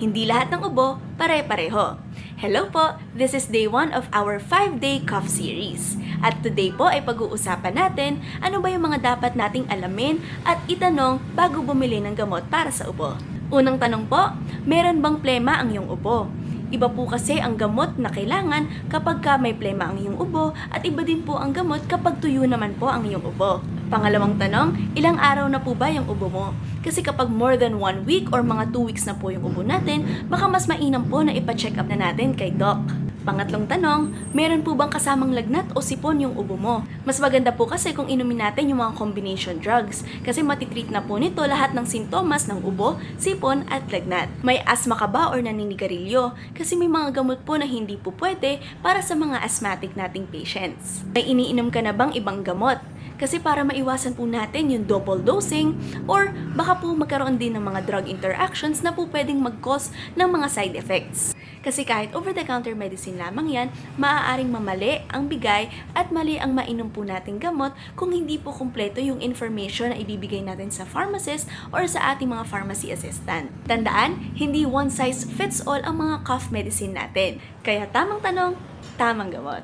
Hindi lahat ng ubo pare-pareho. Hello po! This is day 1 of our 5-day cough series. At today po ay pag-uusapan natin ano ba yung mga dapat nating alamin at itanong bago bumili ng gamot para sa ubo. Unang tanong po, meron bang plema ang iyong ubo? Iba po kasi ang gamot na kailangan kapag may plema ang iyong ubo at iba din po ang gamot kapag tuyo naman po ang iyong ubo. Pangalawang tanong, ilang araw na po ba yung ubo mo? Kasi kapag more than 1 week or mga 2 weeks na po yung ubo natin, baka mas mainam po na ipa-check up na natin kay doc. Pangatlong tanong, meron po bang kasamang lagnat o sipon yung ubo mo? Mas maganda po kasi kung inumin natin yung mga combination drugs kasi matitreat na po nito lahat ng sintomas ng ubo, sipon at lagnat. May asthma ka ba or naninigarilyo? Kasi may mga gamot po na hindi po pwede para sa mga asthmatic nating patients. May iniinom ka na bang ibang gamot? Kasi para maiwasan po natin yung double dosing or baka po magkaroon din ng mga drug interactions na po pwedeng mag-cause ng mga side effects. Kasi kahit over-the-counter medicine lamang yan, maaaring mamali ang bigay at mali ang mainom po nating gamot kung hindi po kumpleto yung information na ibibigay natin sa pharmacist or sa ating mga pharmacy assistant. Tandaan, hindi one size fits all ang mga cough medicine natin. Kaya tamang tanong, tamang gamot.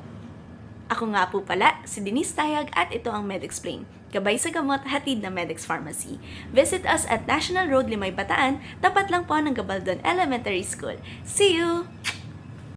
Ako nga po pala, si Denise Tayag at ito ang MedExplain. Gabay sa gamot, hatid na Medex Pharmacy. Visit us at National Road, Limay, Bataan, tapat lang po ng Gabaldon Elementary School. See you!